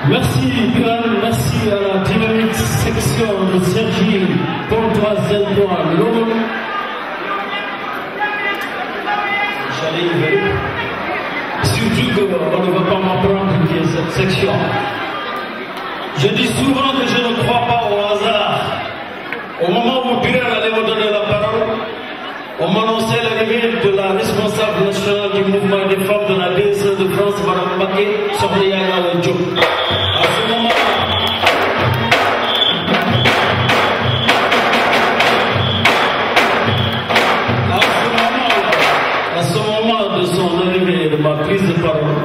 Merci Biran, merci à la dynamique section de Sergi Pontoise Zelbois Lolo. J'allais y venir. Surtout qu'on ne va pas m'apprendre qui est cette section. Je dis souvent que je ne crois pas au hasard. Au moment où Biran allait me donner la parole, on m'annonçait l'arrivée de la responsable nationale du mouvement des femmes de la DSE de France, Mme Maké, Sophia Diop. À ce moment de son arrivée et de ma prise de parole,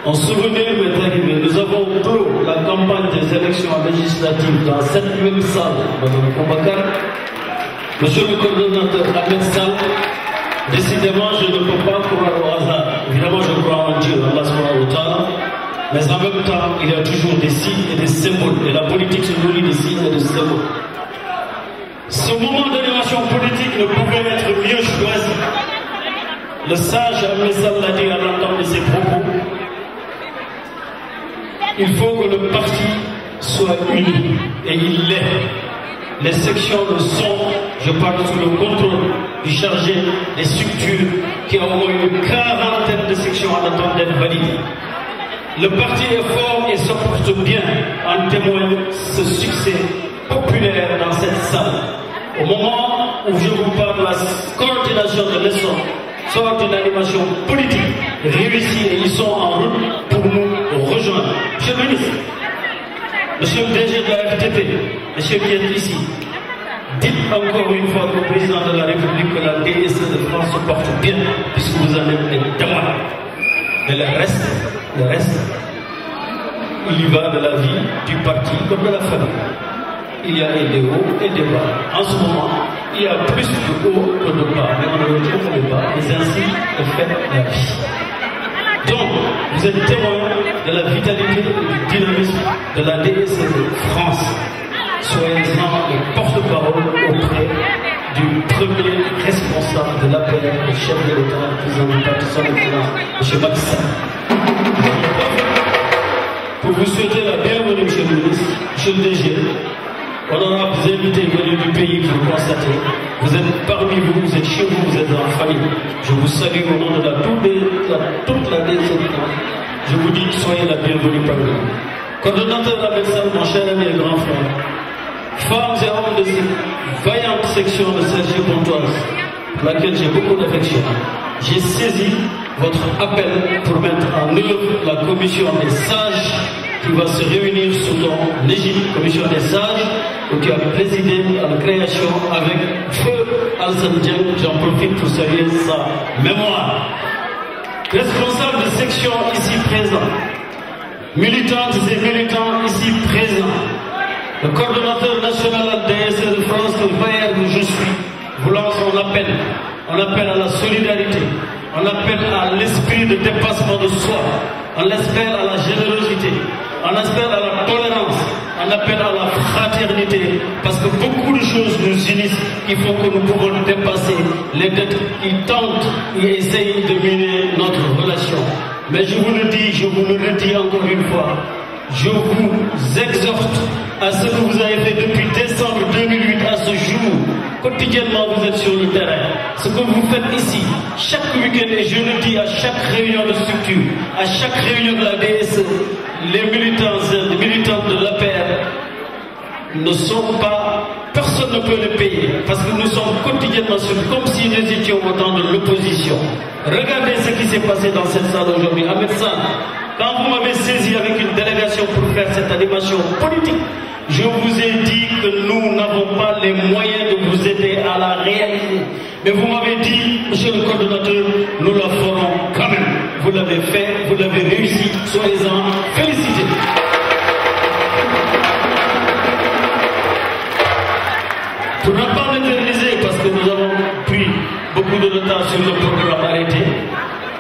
en souvenir m'est arrivé, nous avons clos la campagne des élections législatives dans cette même salle, Mme Kombakar. Monsieur le coordonnateur Ahmed Sall, décidément je ne peux pas croire au hasard. Évidemment je crois en Dieu, Allah subhanahu wa ta'ala, mais en même temps il y a toujours des signes et des symboles, et la politique se nourrit des signes et des symboles. Ce moment d'animation politique ne pouvait être mieux choisi. Le sage Ahmed Sall l'a dit à l'entente de ses propos. Il faut que le parti soit uni, et il l'est. Les sections le sont, je parle sous le contrôle du chargé des structures qui a au moins une quarantaine de sections en attente d'être validées. Le parti est fort et se porte bien, en témoigne ce succès populaire dans cette salle. Au moment où je vous parle de la coordination de l'essor, sort d'une animation politique réussie et ils sont en route pour nous rejoindre. Monsieur le ministre, monsieur le DG de la FTP, monsieur qui est ici, dites encore une fois au président de la République que la DSE de France se porte bien, puisque vous en êtes les témoins. Mais le reste, il y va de la vie du parti comme de la famille. Il y a des hauts et des bas. En ce moment, il y a plus de hauts que de bas, mais on ne retrouve les bas, et ainsi est faite la vie. Donc, vous êtes témoin de la vitalité et du dynamisme de la DSE de France. Soyez-en le porte-parole auprès du premier responsable de l'APR, le chef de l'État, le président du parti, son excellence, M. Macky Sall. Pour vous souhaiter la bienvenue, M. le ministre, M. le DG, honorables invités venus du pays que vous constatez, vous êtes parmi vous, vous êtes chez vous, vous êtes en famille. Je vous salue au nom de toute la DSE de France. Je vous dis, soyez la bienvenue parmi nous. Coordonnateur de la médecine, mon cher ami et grand frère, femmes et hommes de cette vaillante section de Sergi Pontoise, pour laquelle j'ai beaucoup d'affection, j'ai saisi votre appel pour mettre en œuvre la commission des sages qui va se réunir sous ton égide, commission des sages, qui a présidé à la création avec Feu Alsan Dieng. J'en profite pour saluer sa mémoire. Responsable de section ici présent, militantes et militants ici présents, le coordonnateur national DSE de France, le frère que je suis, vous lance un appel. On appelle à la solidarité, on appelle à l'esprit de dépassement de soi, on appelle à la générosité, on appelle à la tolérance, on appelle à la fraternité, parce que beaucoup de choses nous unissent qui font que nous pouvons dépasser les dettes qui tentent et essayent de miner notre relation. Mais je vous le dis, je vous le redis encore une fois, je vous exhorte à ce que vous avez fait depuis décembre 2008 à ce jour. Quotidiennement, vous êtes sur le terrain. Ce que vous faites ici, chaque week-end, et je le dis à chaque réunion de structure, à chaque réunion de la DSE, les militants et les militantes de l'APR ne sont pas, personne ne peut les payer, parce que nous sommes quotidiennement sur, comme si nous étions au temps de l'opposition. Regardez ce qui s'est passé dans cette salle aujourd'hui. Ahmed Sall, quand vous m'avez saisi avec une délégation pour faire cette animation politique, je vous ai dit que nous n'avons pas les moyens de vous aider à la réaliser. Mais vous m'avez dit, monsieur le coordonnateur, nous la ferons quand même. Vous l'avez fait, vous l'avez réussi, soyez-en félicités. Pour ne pas m'éterniser, parce que nous avons pris beaucoup de retard sur le programme arrêté,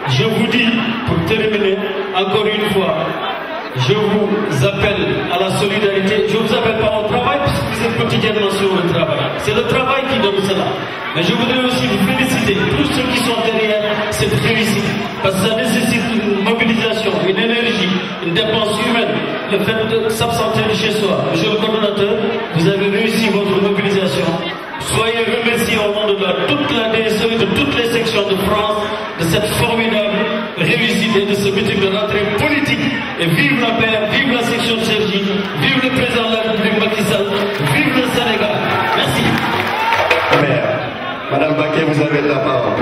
je vous dis, pour terminer, encore une fois, je vous appelle à la solidarité. Je ne vous appelle pas au travail, puisque vous êtes quotidiennement sur le travail. C'est le travail qui donne cela. Mais je voudrais aussi vous féliciter, tous ceux qui sont derrière cette réussite, parce que ça nécessite une mobilisation, une énergie, une dépense humaine, le fait de s'absenter de chez soi. Monsieur le coordonnateur, vous avez réussi votre mobilisation. Soyez remerciés au nom de toute la DSE et de toutes les sections de France de cette formidable réussite et de ce meeting de rentrée politique. Et vive la paix, vive la section de Sergi, vive le président de la République Macky Sall, vive le Sénégal. Merci. Madame Baké, vous avez la parole.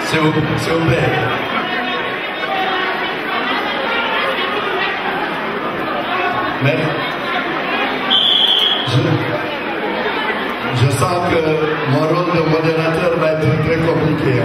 S'il vous plaît. Mais je sens que mon rôle de modérateur va être très compliqué.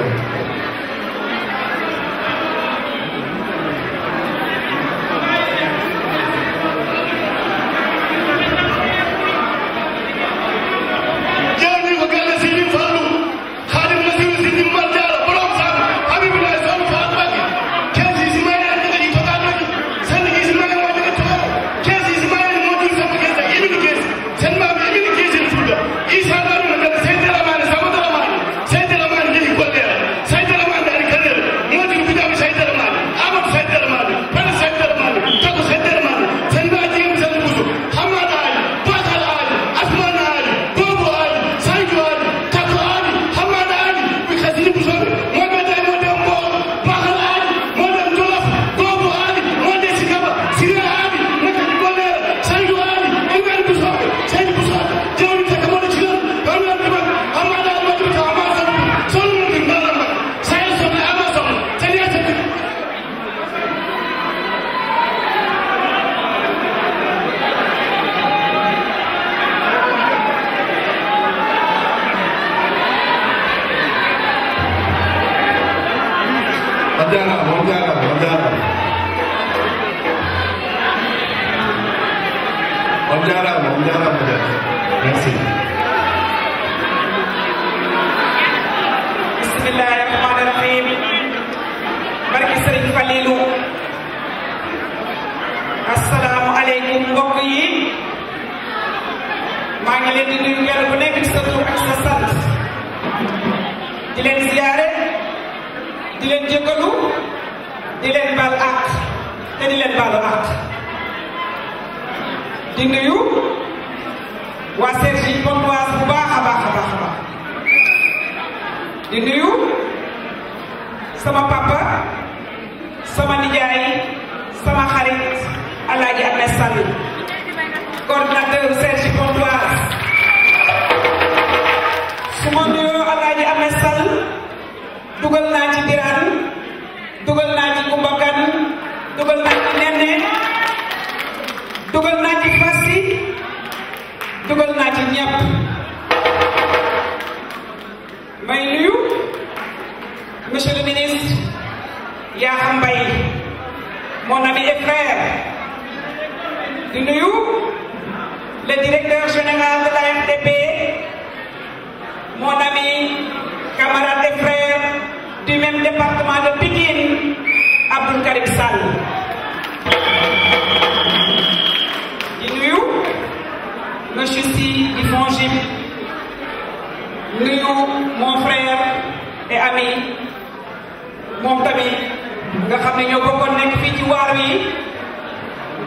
Merci. Bismillahirrahmanirrahim. Barke Serigne Fallilou. asalaamaaleykum mbokk yi maa ngi leen di nuyu kenn ku nekk ci sa tur ak sa sant di leen ziyaare di leen jëkkalu di leen baal àq te di leen baalu àq di nuyu waa Cergy Pontoise bu baax a baax a baax a baax di nuyu sama papa sama nijaay sama xarit Alaaji Ahmed Sall coordinateur Cergy Pontoise su ma nuyoo Alaaji Ahmed Sall dugal naa ci Birane dugal naa ci Kumba Kan dugal naa ci Nene dugal naa ci Fassi dugal naa ci ñëpp may nuyu monsieur le ministre Yakham Mbaye mon ami et frère di nuyu le directeur général de la RDP mon ami camarade et frère du même département de Pikine Abdoul Karim Sall di nuyu monsieur Sy di FONGIP nuyu mon frère et ami moom tamit nga xam ne ñoo bokkoon nekk fii ci waar wi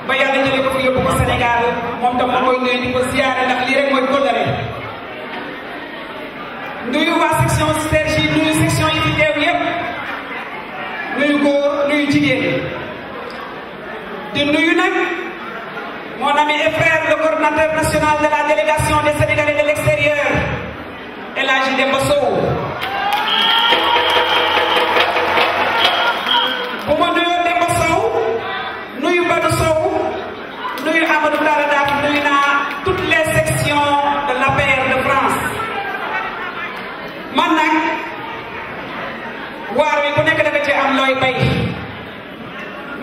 ba yàlla jëlee ko fi yóbbu ko Sénégal moom tam ma koy nuyu di ko ziyaare ndax lii rek mooy kóllëre nuyu waa section Cergy nuyu section yi fi teew yépp nuyu góor nuyu jigéen di nuyu nag mon ami et frère le coordinateur national de la délégation des Sénégalais de l'extérieur El Hadji Demba Sow bu ma nuyoo Demba Sow nuyu Badou Sow nuyu Amadou Talla Daaf nuyu naa toutes les sections de l'APR de France man nag waar wi ku nekk dafa ci am looy bay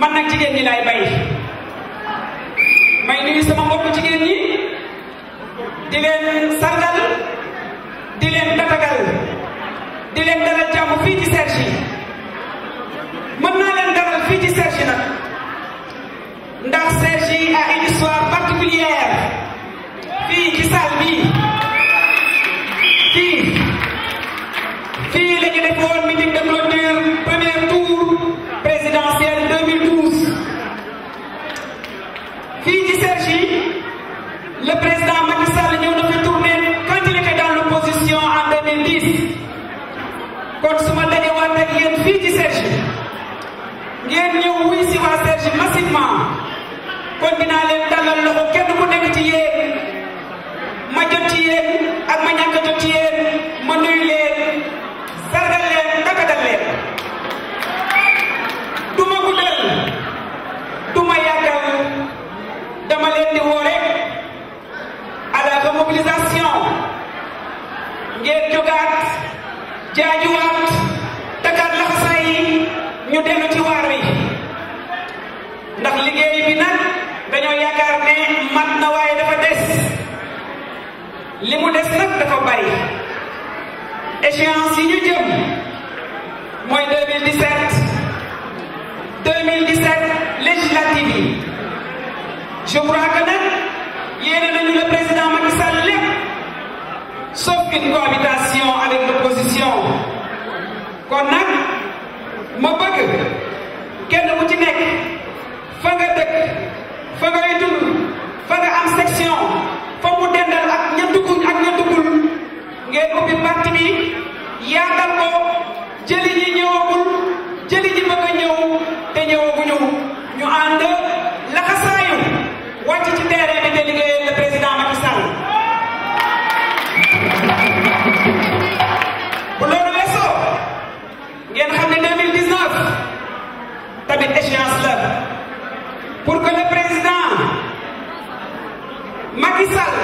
man nag jigéen ñi laay bay may nuyu sama mbokku jigéen ñi di leen sargal di leen tatagal di leen dalal jàmm fii ci Cergy mën naa leen dalal fii ci Cergy nag ndax Cergy a une histoire particulière fii ci salle bi fii la ñu defoon meeting de clôture premier tour présidentiel 2012 fii ci Cergy le président Macky Sall ñëw na fi tourné quand il était dans l'opposition en 2010 kon su ma dajewaat ak yéen fii ci Cergy ngeen ñëw wuy si waa Cergy massivement kon dinaa leen dalal loxo kenn ku nekk ci yéen ma jot ci yéen ak ma ñàkk a jot ci yéen ma nuyu leen sargal leen takatal leen du ma guddal du ma yàggal dama leen di woo rek à la remobilisation ngeen jógaat jaajuwaat takkaat laxasaay yi ñu dellu ci waar wi ndax liggéey bi nag dañoo yaakaar ne mat na waaye dafa des li mu des nag dafa bari échéance yi ñu jëm mooy 2017 législative yi je crois que nag yéene nañu le président Macky Sall lépp sauf une cohabitation avec l'opposition kon nag ma bëgg kenn ku ci nekk fa nga dëkk fa ngay dund fa nga am section fa mu dendal ak ña dugg ak ña duggul ngeen ubbi parti bi yaatal ko jëli ñi ñëwagul jëli ñi bëgg a ñëw te ñëwaguñu ñu ànd laxasaayu wàcc ci terrain bi te liggéeyal le président Macky Sall bu loolu weesoo ngeen xam ne 2019 tamit échéance la pour que le président Macky Sall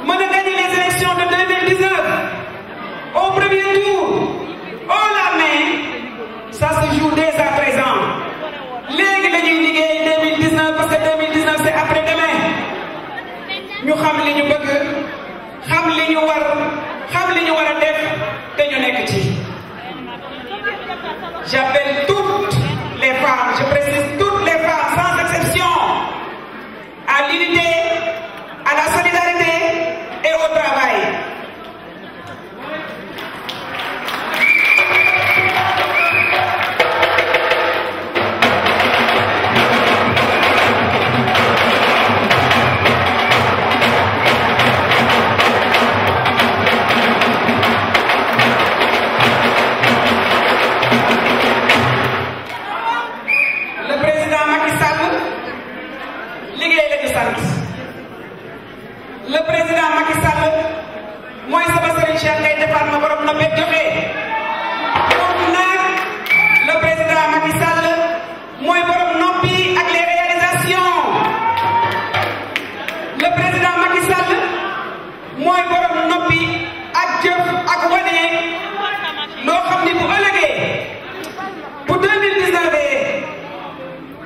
mën a gagner les élections de 2019 au premier tour haut la main ça se joue dès à présent léegi la ñuy liggéey 2019 parce que 2019 c'est après-demain ñu xam li ñu bëgg xam li ñu war a def te ñu nekk ci j'appelle toutes les femmes je précise toutes les femmes sans exception président Macky Sall liggéey la ñu sant le président Macky Sall mooy sama sëriñ Cheikh ngay defar ma borom na bépp joxe moom nag le président Macky Sall mooy borom noppi ak les réalisations le président Macky Sall mooy borom noppi ak jëf ak wane loo xam ni bu ëllëgee bu 2019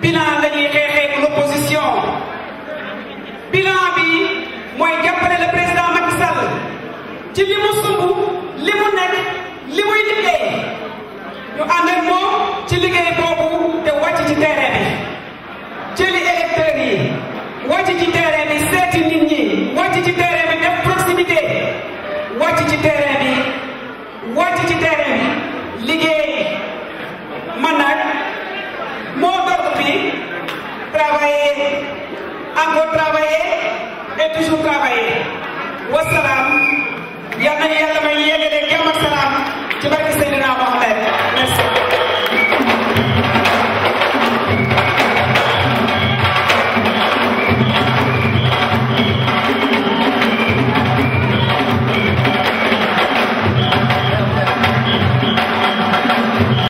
bilan la ñuy xeexee l'opposition bilan bi mooy jàppale le président Macky Sall ci li mu sumb li mu nekk li muy liggéey ñu ànd ak moom ci liggéey boobu te wàcc ci terrain bi jëli électeurs yi wàcc ci terrain bi seeti nit ñi wàcc ci terrain bi def proximité wàcc ci terrain bi liggéey man nag moo d'ordre bi travailler encore travailler et toujours travailler wasalaam yal na yàlla may yéegale jàmm ak salaam